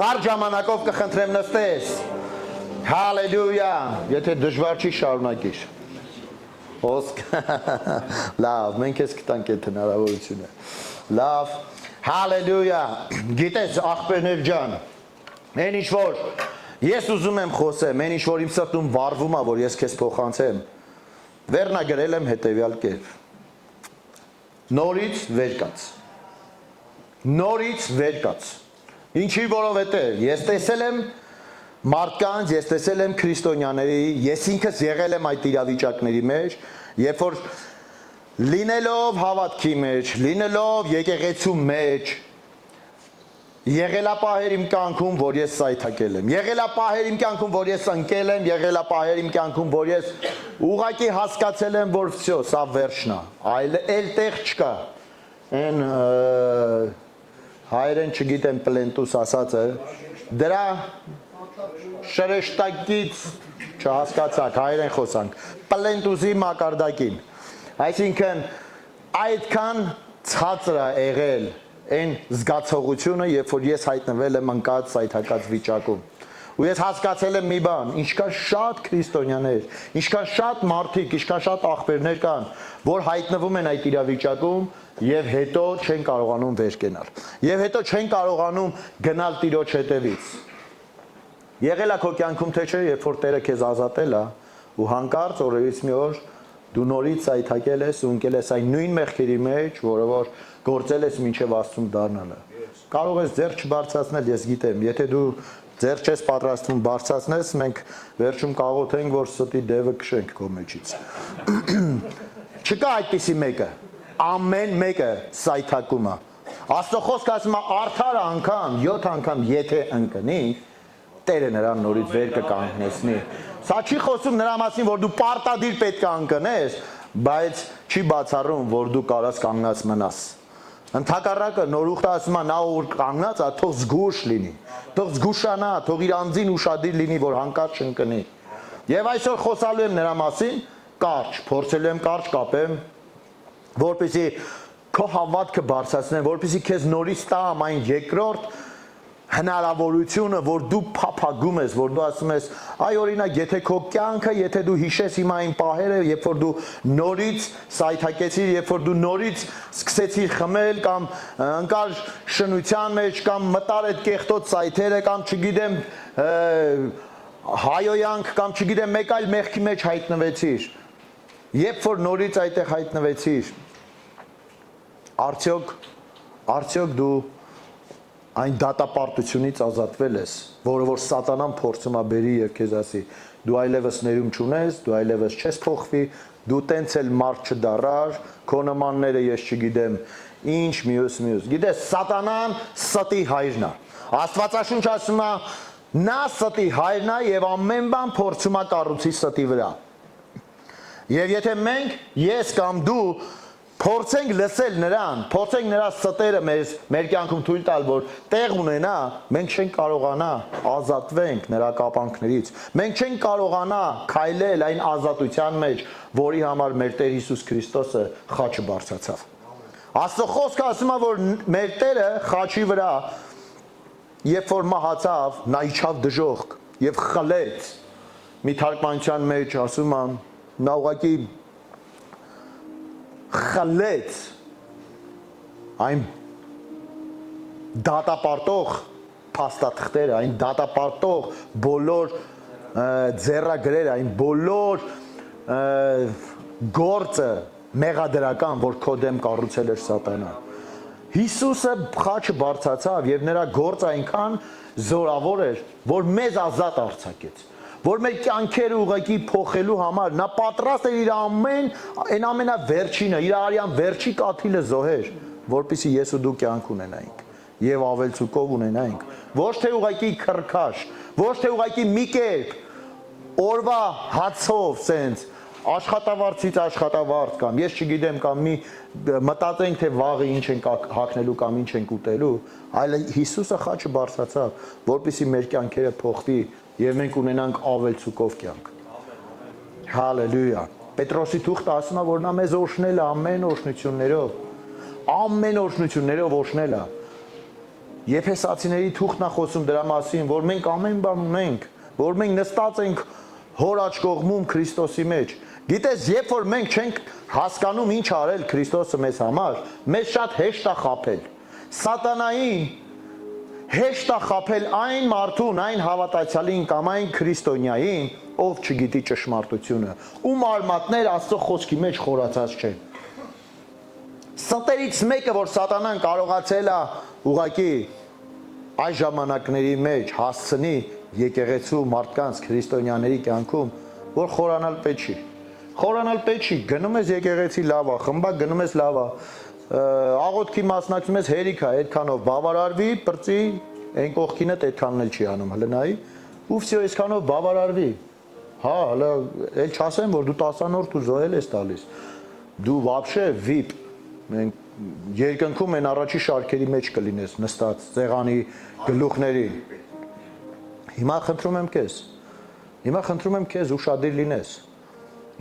Կար ժամանակով կխնդրեմ նստես։ Հալելույա։ Եթե դժվար չի շարունակիր։ Ոսկ։ Լավ, մենք ես կտանք այդ հնարավորությունը։ Լավ։ Հալելույա։ Գիտես, աղբերներ ջան, այն ինչ որ ես ուզում եմ խոսեմ, այն ինչ որ իմ սրտում վառվում է, որ ես քեզ փոխանցեմ, վերնագրել եմ հետևյալ կերպ։ Նորից վեր կաց։ Նորից վեր կաց։ Ինչի որովհետև ես տեսել եմ մարդկանց, ես տեսել եմ քրիստոնյաների, ես ինքս եղել եմ այդ իրավիճակների մեջ, երբ որ լինելով հավատքի մեջ, լինելով եկեղեցու մեջ, եղելապահեր իմ կյանքում, որ ես սայթակել եմ, եղելապահեր իմ կյանքում, որ ես ընկել եմ, եղելապահեր իմ կյանքում, որ ես ուղղակի հասկացել եմ, որ վсё, սա վերջն է, այլ տեղ չկա, այն հայերեն չգիտեմ պլենտուս ասածը, դրա շրեշտակից չհասկացաք, հայերեն խոսանք, պլենտուսի մակարդակին, այսինքն այդքան ցածր է եղել այն զգացողությունը, երբ որ ես հայտնվել եմ ընկած սայթակած վիճակում։ Ու ես հասկացել եմ մի բան, ինչքան շատ քրիստոնյաներ, ինչքան շատ մարդիկ, ինչքան շատ աղբերներ կան, որ հայտնվում են այդ իրավիճակում եւ հետո չեն կարողանում վեր կենալ։ Եվ հետո չեն կարողանում գնալ Տիրոջ հետևից։ Եղել է քո կյանքում թե չէ, երբ որ Տերը քեզ ազատել է, ու հանկարծ օրերից մի օր դու նորից սայթակել ես ու ընկել ես այն նույն մեղքերի մեջ, որը որ գործել ես մինչև Աստծուն դառնալը։ Կարող ես ձեռք չբարձրացնել, ես գիտեմ, եթե դու ձեռք չես պատրաստվում բարձրացնես, մենք վերջում կաղոթենք, որ ստի դևը քշենք քո մեջից։ Չկա այդպիսի մեկը, ամեն մեկը սայթակում է։ Աստծո խոսքը ասում է արդար անգամ, 7 անգամ եթե ընկնի, Տերը նրան նորից վեր կկանգնեցնի։ Սա չի խոսում նրա մասին, որ դու պարտադիր պետք է ընկնես, բայց չի բացառում, որ դու կարաս կանգնած մնաս։ Ընդհակառակը նոր ուխտը ասում է նա որ կանգնած է, թող զգուշ լինի, թող զգուշանա, թող իր անձին ուշադիր լինի, որ հանկարծ չընկնի։ Եվ այսօր խոսալու եմ նրա մասին, կարճ, փորձելու եմ կարճ կապեմ, որպեսզի քո հավատքը բարձրացնեմ, որպեսզի քեզ նորից տամ այն երկրորդ հնարավորությունը, որ դու փափագում ես, որ դու ասում ես, այ օրինակ, եթե քո կյանքը, եթե դու հիշես հիմա այն պահերը, երբ որ դու նորից սայթակեցիր, երբ որ դու նորից սկսեցիր խմել կամ ընկար շնության մեջ կամ մտար այդ կեղտոտ սայթերը կամ չգիտեմ հայոյանք կամ չգիտեմ մեկ այլ մեղքի մեջ հայտնվեցիր, երբ որ նորից այդտեղ հայտնվեցիր, արդյոք դու այն դատապարտությունից ազատվել ես, որը որ սատանան փորձում է բերի եւ քեզ ասի, դու այլևս ներում չունես, դու այլևս չես փոխվի, դու տենց էլ մարդ չդառար, քո նմանները ես չգիտեմ, ինչ մյուս։ Գիտես, սատանան ստի հայրն է։ Աստվածաշունչը ասում է, նա ստի հայրն է եւ ամեն բան փորձում է կառուցի ստի վրա։ Եվ եթե մենք, ես կամ դու փորձենք լսել նրան, փորձենք նրա ստերը մեր կյանքում թույլ տալ, որ տեղ ունենա, մենք չենք կարողանա ազատվենք նրա կապանքներից։ Մենք չենք կարողանա քայլել այն ազատության մեջ, որի համար մեր Տեր Հիսուս Քրիստոսը խաչը բարձրացավ։ Աստծո խոսքը ասում է, որ մեր Տերը խաչի վրա, երբ որ մահացավ, նա իջավ դժոխք եւ խլեց։ Մի թարգմանության մեջ ասում է, նա ուղղակի խլեց այն դատապարտող փաստաթղթերը, այն դատապարտող բոլոր ձեռագրերը, այն բոլոր գործը մեղադրական, որ քո դեմ կառուցել էր սատանան։ Հիսուսը խաչը բարձրացավ եւ նրա գործը այնքան զորավոր էր, որ մեզ ազատ արձակեց, որ մեր կյանքերը ուղղակի փոխելու համար նա պատրաստ էր իր այն ամենավերջինը, իր արյան վերջի կաթիլը զոհեր, որպեսզի ես ու դու կյանք ունենայինք եւ ավելցուկով ունենայինք, ոչ թե ուղղակի քրքաշ, ոչ թե ուղղակի մի կերպ օրվա հացով սենց աշխատավարձից աշխատավարձ կամ ես չգիտեմ կամ մի մտածենք թե վաղը ինչ ենք հագնելու կամ ինչ ենք ուտելու, այլ Հիսուսը խաչը բարձրացավ, որպեսզի մեր կյանքերը փոխվի եւ մենք ունենանք ավելցուկով կյանք։ Հալելույա։ Պետրոսի թուղթը ասում է, որ նա մեզ օրհնել է ամեն օրհնություններով օժնել է։ Եփեսացիների թուղթն է խոսում դրա մասին, որ մենք ամեն բան ունենք, որ մենք նստած ենք հոր աջ կողմում Քրիստոսի մեջ։ Գիտես, երբ որ մենք չենք հասկանում ինչ արել Քրիստոսը մեզ համար, մեզ շատ հեշտ է խաբել։ Սատանային հեշտ է խաբել այն մարդուն, այն հավատացյալին կամ այն քրիստոնյային, ով չգիտի ճշմարտությունը, ում արմատներ Աստծո խոսքի մեջ խորացած չեն։ Սատերից մեկը, որ սատանան կարողացել է ուղղակի այս ժամանակների մեջ հասցնի եկեղեցու մարդկանց քրիստոնյաների կյանքում, որ խորանալ պետք չի։ Խորանալ պետք չի, գնում ես եկեղեցի լավ է, խմբակ գնում ես լավ է, աղոթքի մասնակցում ես հերիք է, այդքանով բավարարվի, բրծի, այն կողքինը այդքանն էլ չի անում, հələ նայի, ու վсё այսքանով բավարարվի։ Հա, հələ էլ չասեմ, որ դու 10-րդ ու զոհել ես տալիս։ Դու вообще VIP, մենք երկնքում են առաջի շարքերի մեջ կլինես նստած ցեղանի գլուխներին։ Հիմա խնդրում եմ քեզ ուշադիր լինես։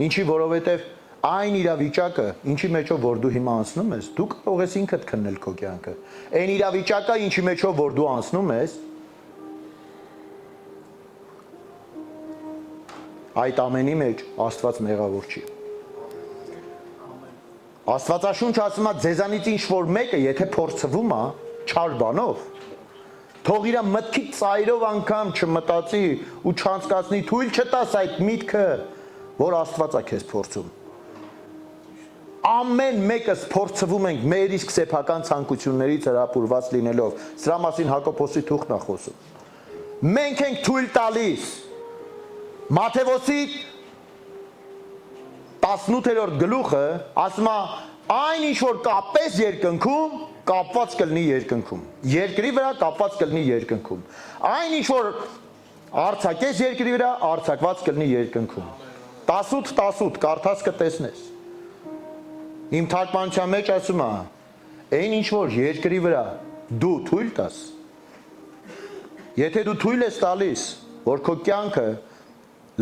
Ինչի, որովհետև այն իրավիճակը, ինչի մեջով որ դու հիմա անցնում ես, դու կարող ես ինքդ քննել քո կյանքը։ Այն իրավիճակը, ինչի մեջով որ դու անցնում ես, այդ ամենի մեջ Աստված մեղավոր չի։ Աստվածաշունչը ասում է ձեզանից ինչ որ մեկը, եթե փորձվում է չար բանով, թող իր մտքի ծայրով անգամ չմտածի ու չանցկացնի, թույլ չտաս այդ միտքը, որ Աստված է քեզ փորձում։ Ամեն մեկս փորձվում ենք մեր իսկ սեփական ցանկություններից հրապուրված լինելով։ Սրա մասին Հակոբոսի թուղթն է խոսում։ Մենք ենք թույլ տալիս Մատթեոսի 18-րդ գլուխը ասում է այն ինչ որ կապես երկնքում, կապված կլինի երկնքում։ Երկրի վրա կապված կլինի երկնքում։ Այն ինչ որ արձակես երկրի վրա, արձակված կլինի երկնքում։ 18 կարդաց կտեսնես։ Իմ թարգմանության մեջ ասում է այն ինչ որ երկրի վրա դու թույլ տաս։ Եթե դու թույլ ես տալիս, որ քո կյանքը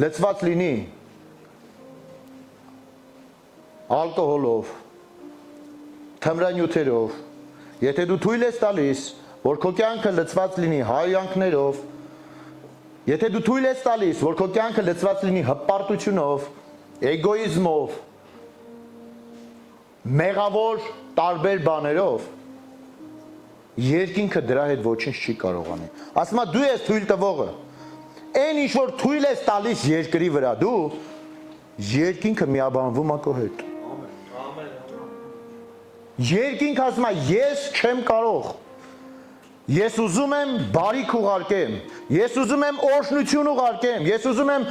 լցված լինի ալկոհոլով, թմրանյութերով, եթե դու թույլ ես տալիս, որ քո կյանքը լցված լինի հայրանքներով, եթե դու թույլ ես տալիս, որ քո կյանքը լցված լինի հպարտությունով, էգոիզմով, մեղավոր տարբեր բաներով, երկինքը դրա հետ ոչինչ չի կարող անի։ Ասում է դու ես թույլ տվողը։ Այն ինչ որ թույլ ես տալիս երկրի վրա, դու երկինքը միաբանվում է քո հետ։ Երկինք ասում է ես չեմ կարող։ Ես ուզում եմ բարիք ուղարկեմ, ես ուզում եմ օրհնություն ուղարկեմ, ես ուզում եմ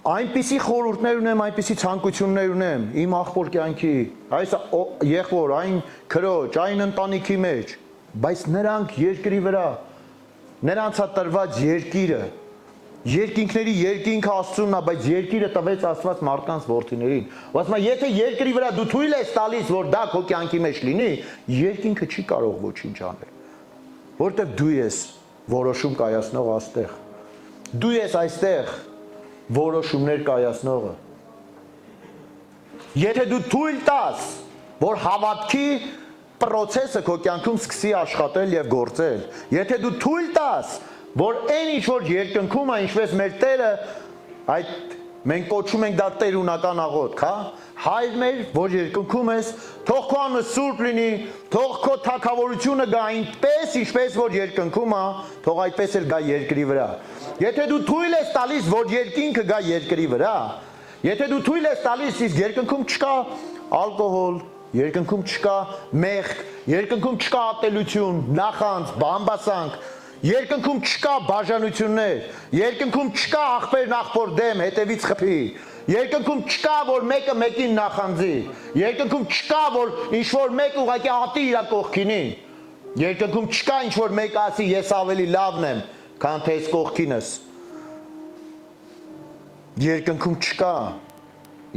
այնպիսի խորհուրդներ ունեմ, այնպիսի ցանկություններ ունեմ իմ աղբոր կյանքի, այս եղբոր, այն քրոջ, այն ընտանիքի մեջ, բայց նրանք երկրի վրա, նրանց է տրված երկիրը, երկինքների երկինքը Աստծունն է, բայց երկիրը տվեց Աստված մարդկանց որդիներին։ Ու ասում է, եթե երկրի վրա դու թույլ ես տալիս, որ դա քո կյանքի մեջ լինի, երկինքը չի կարող ոչինչ անել, որտեղ դու ես որոշում կայացնող այստեղ, դու ես այստեղ որոշումներ կայացնողը։ Եթե դու թույլ տաս, որ հավատքի պրոցեսը քո կյանքում սկսի աշխատել եւ գործել, եթե դու թույլ տաս, որ այն ինչ որ երկնքում է, ինչպես մեր Տերը, այդ մենք կոչում ենք դա տերունական աղոթք, հա? Հայր մեր, որ երկնքում ես, թող քո անունը սուրբ լինի, թող քո թագավորությունը գա այնպես, ինչպես որ երկնքում է, թող այդպես էլ գա երկրի վրա։ Եթե դու թույլ ես տալիս, որ երկինքը գա երկրի վրա, եթե դու թույլ ես տալիս, իսկ երկնքում չկա ալկոհոլ, երկնքում չկա մեղք, երկնքում չկա ատելություն, նախանձ, բամբասանք, երկնքում չկա բաժանություններ, երկնքում չկա աղբեր աղբոր դեմ, հետևից խփի, երկնքում չկա, որ մեկը մեկին նախանձի, երկնքում չկա, որ ինչ-որ մեկ ուղղակի ատի իր կողքինին, երկնքում չկա, ինչ-որ մեկ ասի, ես ավելի լավն եմ, քան թե ես կողքինս, երկնքում չկա,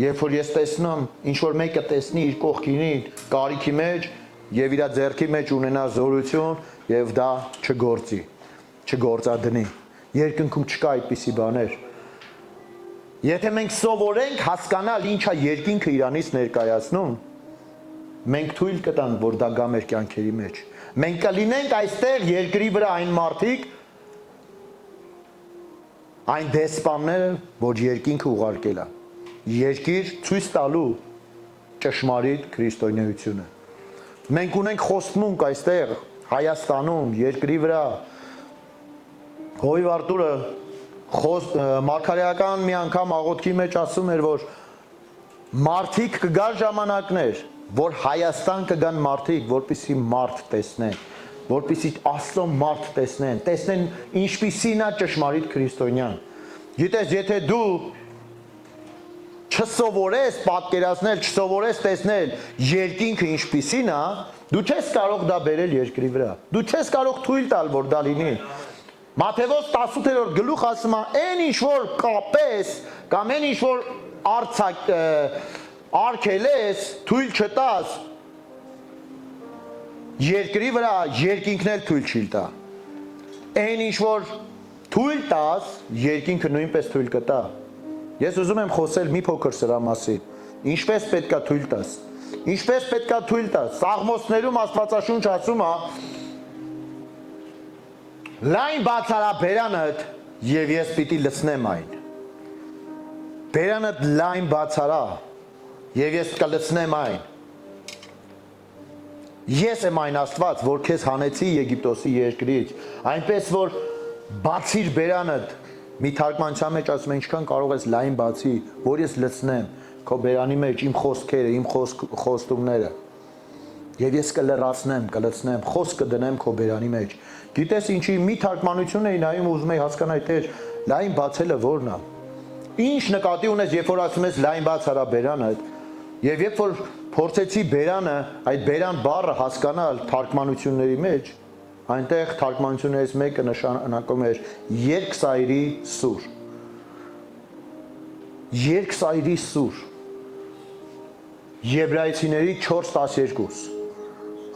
երբ որ ես տեսնում, ինչ-որ մեկը տեսնի իր կողքինին, կարիքի մեջ և իր ձեռքի մեջ ունենա զորություն և դա չգործի, չգործադնի, երկնքում չկա այդպիսի բաներ։ Եթե մենք սովորենք հասկանալ ինչ է երկինքը իրանից ներկայացնում, մենք թույլ կտանք, որ դա գա մեր կյանքերի մեջ։ Մենք կլինենք այստեղ երկրի վրա այն մարդիկ, այն դեսպանները, որ երկինքը ուղարկել է։ Երկիր ցույց տալու ճշմարիտ քրիստոնեությունը։ Մենք ունենք խոստմունք այստեղ Հայաստանում, երկրի վրա։ Հովիվ Արտուրը մարգարեական մի անգամ աղոթքի մեջ ասում էր, որ մարդիկ կգան ժամանակներ, որ Հայաստան կգան մարդիկ, որպեսզի մարդ տեսնեն, որպեսզի Աստծո մարդ տեսնեն ինչպիսին է ճշմարիտ քրիստոնյան։ Գիտես, եթե դու չսովորես պատկերացնել, չսովորես տեսնել երկինքը ինչպիսին է, դու չես կարող դա բերել երկրի վրա։ Դու չես կարող թույլ տալ, որ դա լինի։ Մատթեոս 18-րդ գլուխ ասում է, այն ինչ որ կապես կամ այն ինչ որ արգելես, թույլ չտաս երկրի վրա, երկինքն էլ թույլ չի տա։ Այն ինչ որ թույլ տաս, երկինքը նույնպես թույլ կտա։ Ես ուզում եմ խոսել մի փոքր սրա մասին։ Ինչպես պետքա թույլ տաս։ Ինչպես պետքա թույլ տաս։ Սաղմոսներում Աստվածաշունչ ասում է. լայն բացարա բերանդ եւ ես պիտի լցնեմ այն։ Բերանդ լայն բացարա եւ ես կլցնեմ այն։ Ես եմ այն Աստված, որ քեզ հանեցի Եգիպտոսի երկրից, այնպես որ բացիր բերանդ։ Մի թարգմանության մեջ ասում է ինչքան կարող ես լայն բացի, որ ես լցնեմ քո բերանի մեջ իմ խոսքերը, իմ խոստումները։ Եվ ես կլրացնեմ, կլցնեմ, խոսք կդնեմ քո բերանի մեջ։ Գիտես ինչի մի թարգմանություն էի նայում ու ուզում էի հասկանալ թե լայն բացելը որն է։ Ինչ նկատի ունես, երբ որ ասում ես լայն բացարա բերանը, եւ երբ որ փորձեցի բերանը, այդ բերան բառը հասկանալ թարգմանությունների մեջ, այնտեղ թարգմանություններից մեկը նշանակում էր երկսայրի սուր։ Երկսայրի սուր։ Եբրայեցիների 4:12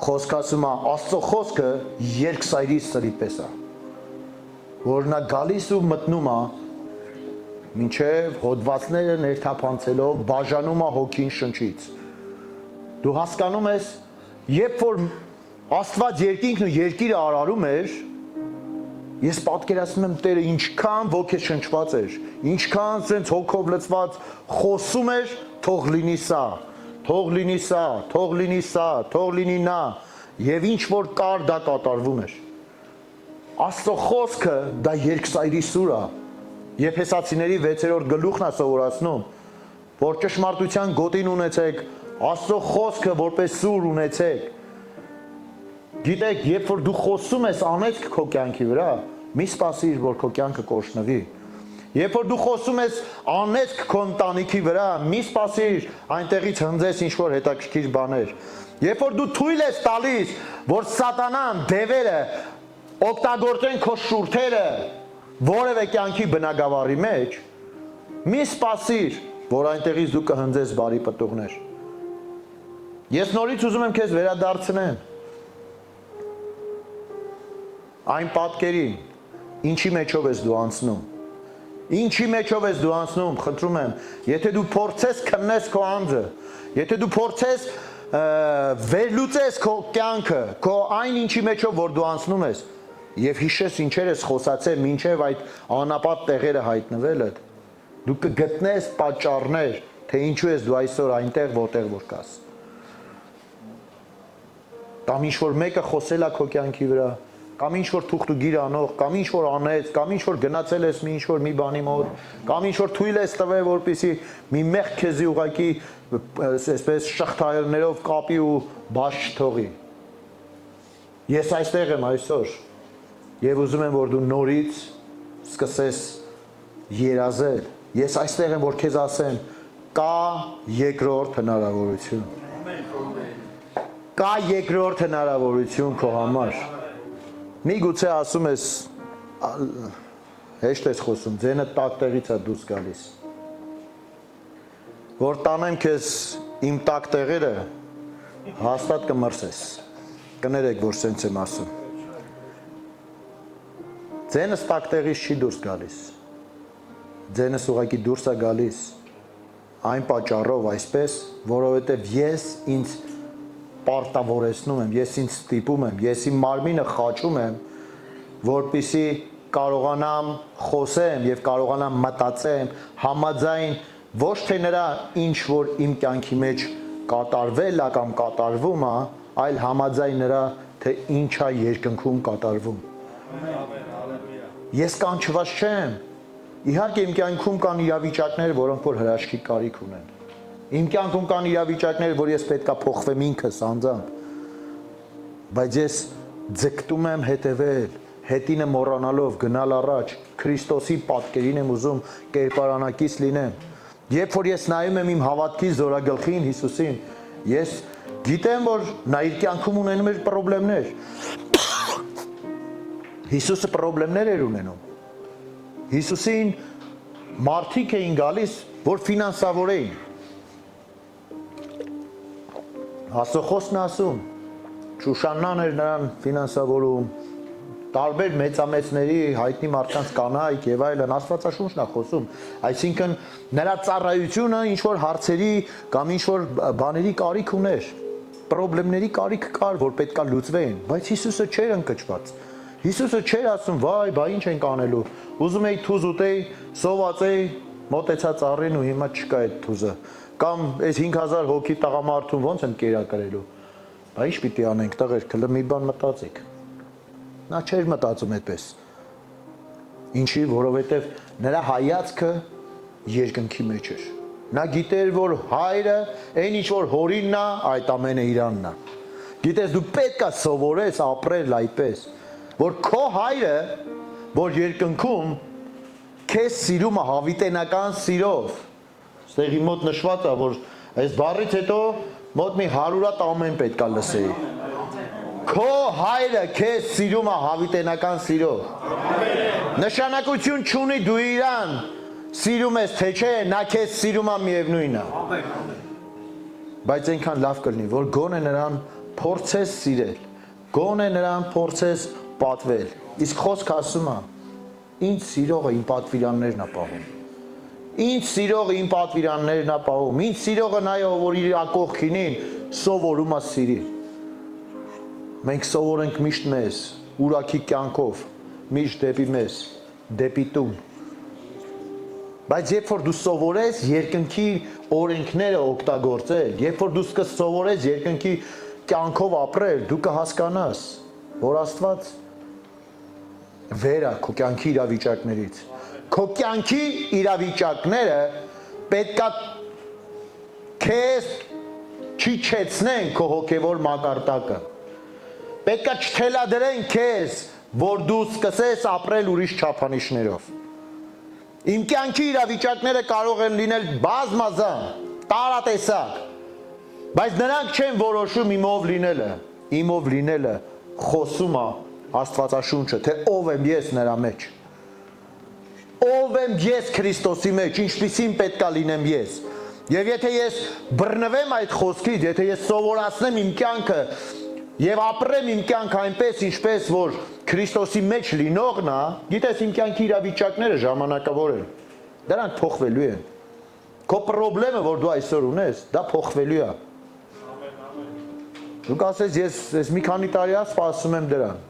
խոսք ասում է Աստծո խոսքը երկսայրի սրի պես է, որ նա գալիս ու մտնում է մինչև հոդվածները ներթափանցելով բաժանում է հոգին շնչից։ Դու հասկանում ես, երբ որ Աստված երկինքն ու երկիրը արարում էր, ես պատկերացնում եմ Տերը ինչքան ոգեշնչված էր, ինչքան sense հոգով լցված խոսում էր, թող լինի սա, թող լինի սա, թող լինի սա, թող լինի նա, եւ ինչ որ կար դա կատարվում էր։ Աստծո խոսքը դա երկսայրի սուր է։ Եփեսացիների 6-րդ գլուխն է սովորացնում, որ ճշմարտության գոտին ունեցեք, Աստծո խոսքը որպես սուր ունեցեք։ Գիտեք, երբ որ դու խոսում ես անեծք քո կյանքի վրա, մի սպասիր, որ քո կյանքը կորշնվի։ Երբ որ դու խոսում ես անեծք քո ընտանիքի վրա, մի սպասիր, այնտեղից հնձես ինչ որ հետաքրքիր բաներ։ Երբ որ դու թույլ ես տալիս, որ սատանան, դևերը օգտագործեն քո շուրթերը որևէ կյանքի բնագավառի մեջ, մի սպասիր, որ այնտեղից դու կհնձես բարի պտուղներ։ Ես նորից ուզում եմ քեզ վերադարձնեմ այն պատկերին, ինչի մեջով ես դու անցնում։ Ինչի մեջով ես դու անցնում, խնդրում եմ, եթե դու փորձես քննես քո անձը, եթե դու փորձես վերլուծես քո կյանքը, քո այն ինչի մեջով որ դու անցնում ես, եւ հիշես ինչեր ես խոսացել մինչեւ այդ անապատ տեղերը հայտնվելը, դու կգտնես պատճառներ, թե ինչու ես դու այսօր այնտեղ որտեղ որ կաս։ Կամ ինչ որ մեկը խոսել է քո կյանքի վրա, կամ ինչ որ թուղթուգիր անող, կամ ինչ որ անեց, կամ ինչ որ գնացել ես մի ինչ որ մի բանի մոտ, կամ ինչ որ թույլ ես տվել, որպեսզի մի մեղք քեզի ուղակի այսպես շղթայերներով կապի ու բաց չթողի։ Ես այստեղ եմ այսօր եւ ուզում եմ որ դու նորից սկսես երազել։ Ես այստեղ եմ որ քեզ ասեմ, կա երկրորդ հնարավորություն։ Կա երկրորդ հնարավորություն քո համար։ Միգուցե ասում ես, հեշտ ես խոսում, ձենը տակ տեղից է դուրս գալիս։ Որ տանեմ քեզ իմ տակ տեղերը, հաստատ կմրսես։ Կներեք, որ սենց եմ ասում։ Ձենս տակ տեղից չի դուրս գալիս։ Ձենս ուղղակի դուրս է գալիս այն պատճառով այսպես, որովհետև ես ինձ պարտավորեցնում եմ, ես ինձ ստիպում եմ, ես իմ մարմինը խաչում եմ, որպեսզի կարողանամ խոսեմ եւ կարողանամ մտածեմ համաձայն ոչ թե նրա ինչ որ իմ կյանքի մեջ կատարվել է կամ կատարվում է, այլ համաձայն նրա թե ինչա երկնքում կատարվում։ Ես կանչված չեմ։ Իհարկե իմ կյանքում կան իրավիճակներ, որոնք որ հրաշքի կարիք ունեն։ Իմ կյանքում կան իրավիճակներ, որ ես պետքա փոխվեմ ինքս անձամբ։ Բայց ես ձգտում եմ հետևել, հետինը մոռանալով գնալ առաջ, Քրիստոսի պատկերին եմ ուզում կերպարանակից լինեմ։ Երբ որ ես նայում եմ իմ հավատքի զորագլխին Հիսուսին, ես գիտեմ, որ նա իր կյանքում ունենում էր խնդիրներ։ Հիսուսը խնդիրներ էր ունենում։ Հիսուսին մարդիկ էին գալիս, որ ֆինանսավոր էին։ Աստծո ասում, Շուշաննան էր նրան ֆինանսավորում, տարբեր մեծամեծների հայտնի մարդկանց կանայք եւ այլն, Աստվածաշունչն է խոսում, այսինքն նրա ծառայությունը ինչ որ հարցերի կամ ինչ որ բաների կարիք ուներ, խնդիրների կարիք կար, որ պետքա լուծվեին, բայց Հիսուսը չէր ընկճված։ Հիսուսը չէր ասում, վայ, բա ինչ ենք անելու։ Ուզում էի թուզ ուտեի, սովածեի, մոտեցա ծառին ու հիմա չկա այդ թուզը։ Կամ այս 5000 հոգի տղամարդուն ո՞նց եմ կերակրելու։ Բա ինչ պիտի անենք, տղերք, հələ մի բան մտածեք։ Նա չէր մտածում այդպես։ Ինչի, որովհետև նրա հայացքը երկնքի մեջ էր։ Նա գիտեր, որ հայրը, այն ինչ որ հորինն է, այդ ամենը իրանն է։ Գիտես, դու պետք է սովորես ապրել այդպես, որ քո հայրը, որ երկնքում քեզ սիրում է հավիտենական սիրով։ Ստեղի մոտ նշված է, որ այս բառից հետո մոտ մի 100 հատ ամեն պետքա լսեի։ Քո հայրը քեզ սիրում է հավիտենական սիրով։ Նշանակություն չունի դու իրան սիրում ես թե չէ, նա քեզ սիրում է միևնույնն է։ Բայց այնքան լավ կլինի, որ գոնե նրան փորձես սիրել, գոնե նրան փորձես պատվել։ Իսկ խոսքը ասում է, ինձ սիրողը իմ պատվիրաններն է պահում։ Ինձ սիրողը իմ պատվիրաններն է պահում։ Ինձ սիրողը նայ որ իր ակողքինին սովորում է սիրել։ Մենք սովորենք միշտ մեզ, ուրախի կյանքով, միշտ դեպի մեզ, դեպի տուն։ Բայց երբ որ դու սովորես երկնքի օրենքները օգտագործել, երբ որ դու կսովորես երկնքի կյանքով ապրել, դու կհասկանաս, որ Աստված վեր է քո կյանքի իրավիճակներից։ Քո կյանքի իրավիճակները պետքա քեզ չիջեցնեն քո հոգևոր մակարդակը։ Պետքա չթելադրեն քեզ, որ դու սկսես ապրել ուրիշ չափանիշներով։ Իմ կյանքի իրավիճակները կարող են լինել բազմազան, տարատեսակ, բայց նրանք չեն որոշում իմով լինելը։ Իմով լինելը խոսում է Աստվածաշունչը, թե ով եմ ես նրա մեջ։ Ով եմ ես Քրիստոսի մեջ, ինչպիսին պետքա լինեմ ես։ Եվ եթե ես բռնվեմ այդ խոսքից, եթե ես սովորացնեմ իմ կյանքը եւ ապրեմ իմ կյանքը այնպես, ինչպես որ Քրիստոսի մեջ լինողն է, գիտես իմ կյանքի իրավիճակները ժամանակավոր են։ Դրանք փոխվելու են։ Քո խնդրեմը, որ դու այսօր ունես, դա փոխվելու է։ Դու կասես, ես մի քանի տարի է սպասում եմ դրան։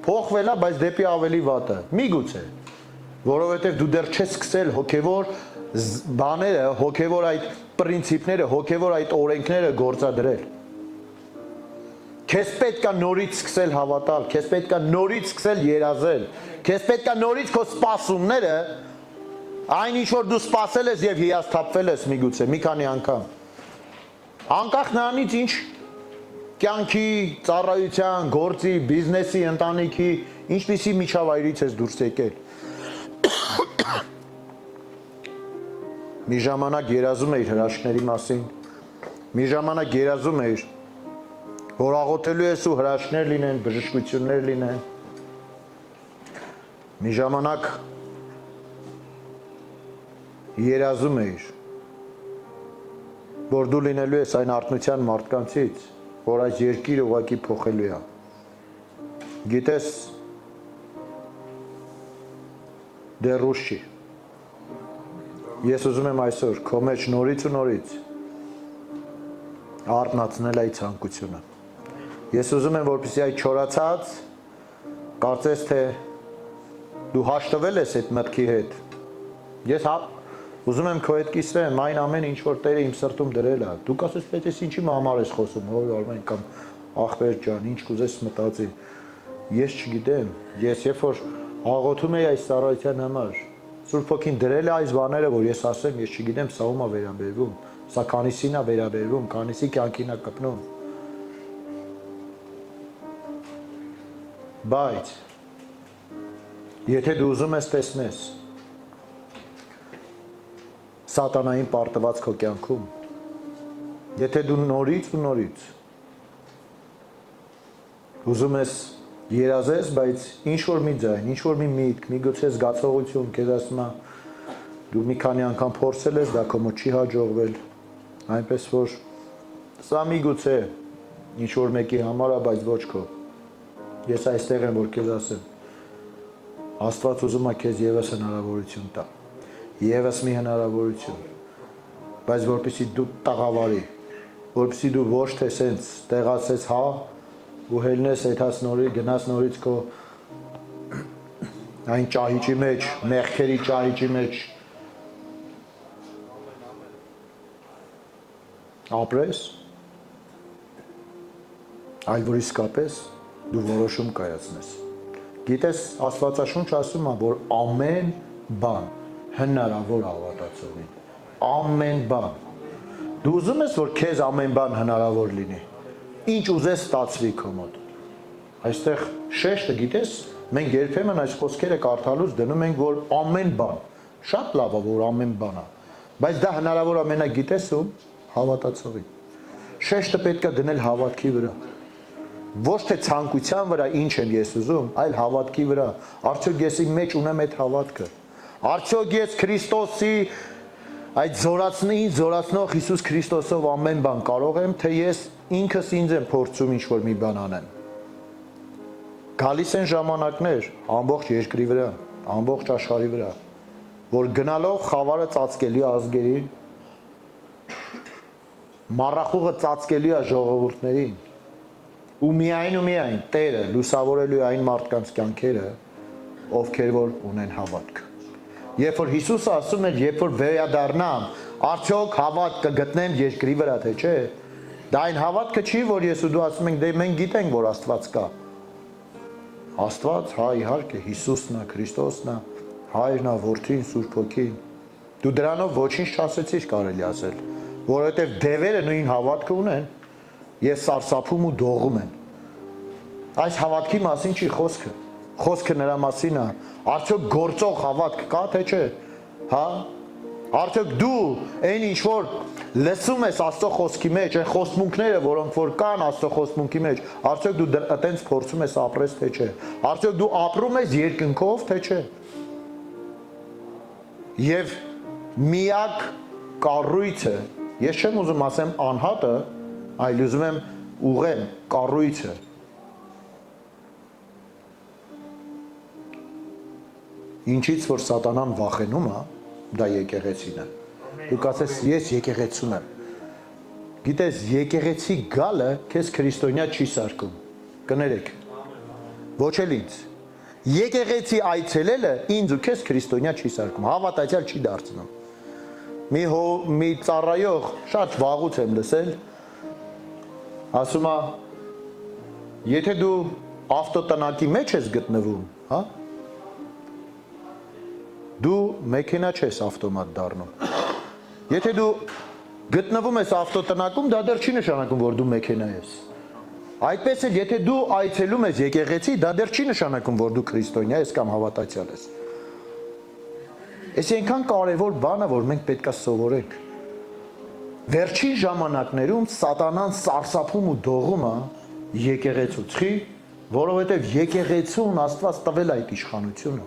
Փոխվել է, բայց դեպի ավելի վատը։ Միգուցե, որովհետև դու դեռ չես սկսել հոգևոր բաները, հոգևոր այդ պրինցիպները, հոգևոր այդ օրենքները գործադրել։ Քեզ պետք է նորից սկսել հավատալ, քեզ պետք է նորից սկսել երազել, քեզ պետք է նորից քո սպասումները, այն ինչ որ դու սպասել ես եւ հիասթափվել ես միգուցե մի քանի անգամ։ Անկախ նրանից ինչ կյանքի, ծառայության, գործի, բիզնեսի, ընտանիքի, ինչպիսի միջավայրից ես դուրս եկել։ Մի ժամանակ երազում էիր հրաշքների մասին, մի ժամանակ երազում էիր, որ աղոթելու ես ու հրաշքներ լինեն, բժշկություններ լինեն։ Մի ժամանակ երազում էիր, որ դու լինելու ես այն արթնության մարդկանցից, որ այս երկիրը ուղղակի փոխելու է։ Գիտես, դեռ ուշ չի։ Ես ուզում եմ այսօր քո մեջ նորից ու նորից արտնացնել այդ ցանկությունը։ Ես ուզում եմ, որպեսզի այդ չորացած կարծես թե դու հաշտվել ես այդ մտքի հետ։ Ես ուզում եմ քո հետ կիսվեմ այն ամեն ինչ որ Տերը իմ սրտում դրել է։ Դու կասես, բայց ես ինչի համար ես խոսում, ով Արմեն կամ ախպեր ջան, ինչ կուզես մտածի։ Ես չգիտեմ, ես երբ որ աղոթում եի այս ծառայության համար, Սուրբ Հոգին դրել է այս բաները, որ ես ասեմ, ես չգիտեմ, սա ում է վերաբերվում, սա քանիսին է վերաբերվում, քանիսի կյանքին է կպնում։ Բայց եթե դու ուզում ես տեսնես սատանային պարտված քո կյանքում, եթե դու նորից ու նորից ուզում ես երազես, բայց ինչ-որ մի ձայն, ինչ-որ մի միտք, միգուցե զգացողություն, քեզ ասում է, դու մի քանի անգամ փորձել ես, դա քո մոտ չի հաջողվել, այնպես որ սա միգուցե ինչ-որ մեկի համար է, բայց ոչ քո։ Ես այստեղ եմ, որ քեզ ասեմ, Աստված ուզում է քեզ ևս հնարավորություն տա, ևս մի հնարավորություն, բայց որպեսզի դու տաղավարի, որպեսզի դու ոչ թե սենց տեղացես հա ու հելնես եթաս նորի, գնաս նորից քո այն ճահիճի մեջ, մեղքերի ճահիճի մեջ ապրես, այլ որ իսկապես դու որոշում կայացնես։ Գիտես, Աստվածաշունչ ասում է, որ ամեն բան հնարավոր հավատացողին, ամեն բան։ Դու ուզում ես, որ քեզ ամեն բան հնարավոր լինի, ինչ ուզես ստացվի քո մոտ։ Այստեղ շեշտը գիտես, մենք երբեմն այս խոսքերը կարդալուց դնում ենք, որ ամեն բան, շատ լավ է, որ ամեն բան է, բայց դա հնարավոր է մենակ գիտես ում հավատացողին։ Շեշտը պետք է դնել հավատքի վրա։ Ոչ թե ցանկության վրա ինչ եմ ես ուզում, այլ հավատքի վրա։ Արդյոք ես իմ մեջ ունեմ այդ հավատքը։ Արդյոք ես Քրիստոսի այդ զորացնող Հիսուս Քրիստոսով ամեն բան կարող եմ, թե ես ինքս ինձ եմ փորձում ինչ-որ մի բան անեմ։ Գալիս են ժամանակներ ամբողջ երկրի վրա, ամբողջ աշխարհի վրա, որ գնալով խավարը ծածկելի ազգերին, մառախուղը ծածկելի է ժողովուրդներին, ու միայն Տերը լուսավորելու է այն մարդկանց կյանքերը, ովքեր որ ունեն հավատք։ Երբ որ Հիսուսը ասում էր, երբ որ վերադառնամ, արդյոք հավատք կգտնեմ երկրի վրա, թե չէ, դա այն հավատքը չի, որ ես ու դու ասում ենք, դե մենք գիտենք, որ Աստված կա։ Աստված, հա, իհարկե, Հիսուսն է, Քրիստոսն է, Հայրն է, Որդին, Սուրբ Հոգին։ Դու դրանով ոչինչ չասեցիր, կարելի ասել, որովհետև դևերը նույն հավատքը ունեն եւ սարսափում ու դողում են։ Այս հավատքի մասին չի խոսքը։ Խոսքը նրա մասին է, արդյոք գործող հավատք կա, թե չէ։ Հա? Արդյոք դու այն ինչ որ լսում ես Աստծո խոսքի մեջ, այն խոստմունքները, որոնք որ կան Աստծո խոստմունքի մեջ, արդյոք դու այտենց փորձում ես ապրես, թե չէ։ Արդյոք դու ապրում ես երկնքով, թե չէ։ Եվ միակ կառույցը, ես չեմ ուզում ասեմ անհատը, այլ ուզում եմ ուղղեմ կառույցը։ Ինչից որ սատանան վախենում է, դա եկեղեցին է։ Դու կասես, ես եկեղեցում եմ։ Գիտես, եկեղեցի գալը քեզ քրիստոնյա չի սարքում։ Կներեք։ Ոչ էլ ինձ։ Եկեղեցի այցելելը ինձ ու քեզ քրիստոնյա չի սարքում, հավատացյալ չի դարձնում։ Մի ծառայող շատ վաղուց եմ լսել, ասում է, եթե դու ավտոտնակի մեջ ես գտնվում, հա, դու մեքենա չես ավտոմատ դառնում։ Եթե դու գտնվում ես ավտոտնակում, դա դեռ չի նշանակում, որ դու մեքենա ես։ Այդպես էլ, եթե դու այցելում ես եկեղեցի, դա դեռ չի նշանակում, որ դու քրիստոնյա ես կամ հավատացյալ ես։ Այս այնքան կարևոր բան է, որ մենք պետք է սովորենք։ Վերջին ժամանակներում սատանան սարսափում ու դողում է եկեղեցու։ Որովհետև եկեղեցուն Աստված տվել այդ իշխանությունը։